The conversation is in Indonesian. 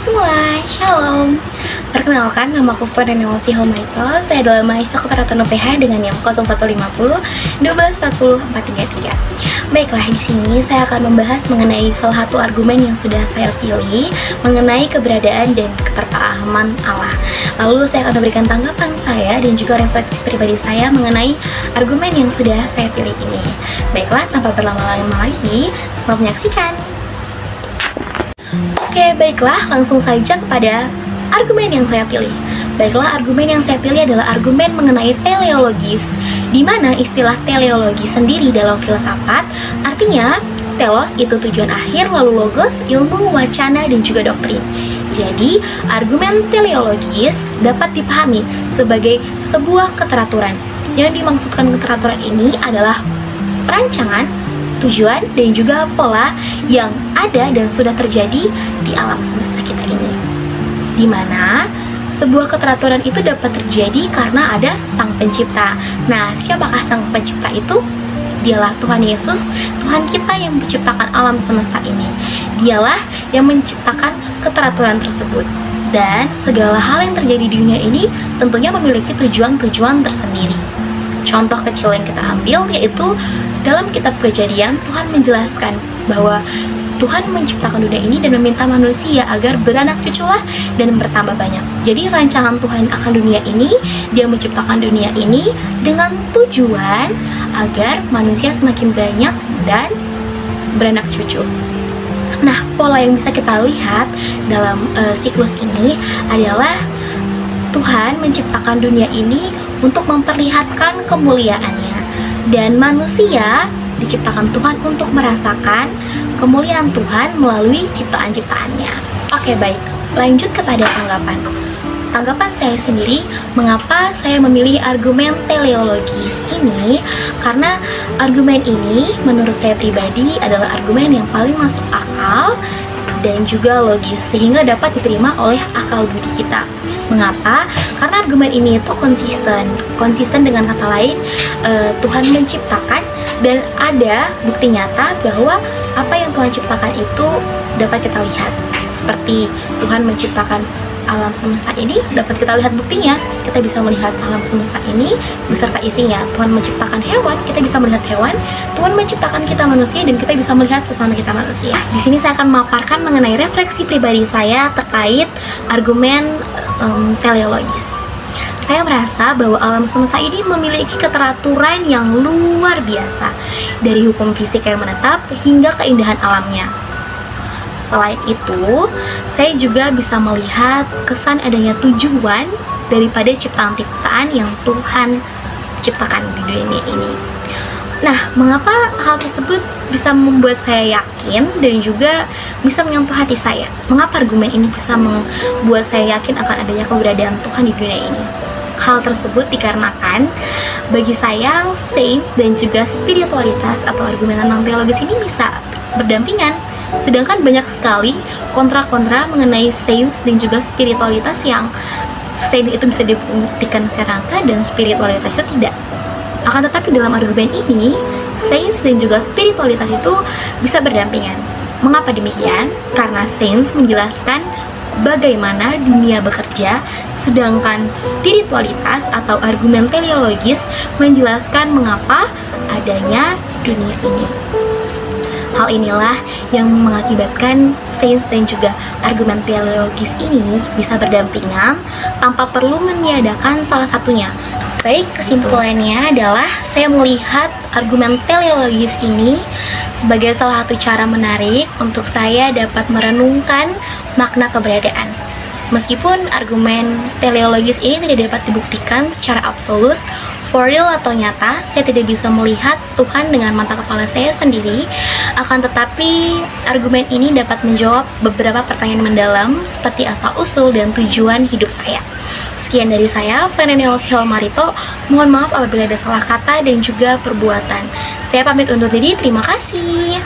semua, Shalom. Perkenalkan, nama aku Fernanelsi Homaito. Saya adalah mahasiswa Keparatan UPH dengan NIM 0150 1240 433. Baiklah, di sini saya akan membahas mengenai salah satu argumen yang sudah saya pilih mengenai keberadaan dan keterpahaman Allah. Lalu saya akan memberikan tanggapan saya dan juga refleksi pribadi saya mengenai argumen yang sudah saya pilih ini. Baiklah, tanpa berlama-lama lagi, selamat menyaksikan. Oke, baiklah, langsung saja kepada argumen yang saya pilih. Baiklah, argumen yang saya pilih adalah argumen mengenai teleologis, di mana istilah teleologi sendiri dalam filsafat artinya telos itu tujuan akhir, lalu logos ilmu, wacana, dan juga doktrin. Jadi, argumen teleologis dapat dipahami sebagai sebuah keteraturan. Yang dimaksudkan keteraturan ini adalah perancangan, tujuan, dan juga pola yang ada dan sudah terjadi di alam semesta kita ini, di mana sebuah keteraturan itu dapat terjadi karena ada Sang Pencipta. Nah, siapakah Sang Pencipta itu? Dialah Tuhan Yesus, Tuhan kita yang menciptakan alam semesta ini. Dialah yang menciptakan keteraturan tersebut. Dan segala hal yang terjadi di dunia ini tentunya memiliki tujuan-tujuan tersendiri. Contoh kecil yang kita ambil yaitu dalam kitab Kejadian, Tuhan menjelaskan bahwa Tuhan menciptakan dunia ini dan meminta manusia agar beranak cuculah dan bertambah banyak. Jadi rancangan Tuhan akan dunia ini, Dia menciptakan dunia ini dengan tujuan agar manusia semakin banyak dan beranak cucu. Nah, pola yang bisa kita lihat dalam siklus ini adalah Tuhan menciptakan dunia ini untuk memperlihatkan kemuliaannya, dan manusia diciptakan Tuhan untuk merasakan kemuliaan Tuhan melalui ciptaan-ciptaannya. Oke, baik, lanjut kepada tanggapan. Tanggapan saya sendiri, mengapa saya memilih argumen teleologis ini? Karena argumen ini menurut saya pribadi adalah argumen yang paling masuk akal dan juga logis, sehingga dapat diterima oleh akal budi kita. Mengapa? Karena argumen ini itu konsisten dengan kata lain, Tuhan menciptakan dan ada bukti nyata bahwa apa yang Tuhan ciptakan itu dapat kita lihat. Seperti Tuhan menciptakan alam semesta ini, dapat kita lihat buktinya. Kita bisa melihat alam semesta ini beserta isinya. Tuhan menciptakan hewan, kita bisa melihat hewan. Tuhan menciptakan kita manusia dan kita bisa melihat sesama kita manusia. Di sini saya akan memaparkan mengenai refleksi pribadi saya terkait argumen teleologis. Saya merasa bahwa alam semesta ini memiliki keteraturan yang luar biasa, dari hukum fisik yang menetap hingga keindahan alamnya. Selain itu, saya juga bisa melihat kesan adanya tujuan daripada ciptaan-ciptaan yang Tuhan ciptakan di dunia ini. Nah, mengapa hal tersebut bisa membuat saya yakin dan juga bisa menyentuh hati saya? Mengapa argumen ini bisa membuat saya yakin akan adanya keberadaan Tuhan di dunia ini? Hal tersebut dikarenakan bagi saya sains dan juga spiritualitas atau argumen tentang teologis ini bisa berdampingan. Sedangkan banyak sekali kontra-kontra mengenai sains dan juga spiritualitas, yang sains itu bisa dibuktikan secara nyata dan spiritualitas itu tidak. Akan tetapi dalam argumen ini, sains dan juga spiritualitas itu bisa berdampingan. Mengapa demikian? Karena sains menjelaskan bagaimana dunia bekerja, sedangkan spiritualitas atau argumen teleologis menjelaskan mengapa adanya dunia ini. Hal inilah yang mengakibatkan sains dan juga argumen teleologis ini bisa berdampingan tanpa perlu meniadakan salah satunya. Baik, kesimpulannya adalah saya melihat argumen teleologis ini sebagai salah satu cara menarik untuk saya dapat merenungkan makna keberadaan. Meskipun argumen teleologis ini tidak dapat dibuktikan secara absolut, for real atau nyata, saya tidak bisa melihat Tuhan dengan mata kepala saya sendiri. Akan tetapi, argumen ini dapat menjawab beberapa pertanyaan mendalam seperti asal-usul dan tujuan hidup saya. Sekian dari saya, Fernanelsi Homaito. Mohon maaf apabila ada salah kata dan juga perbuatan. Saya pamit undur diri, terima kasih.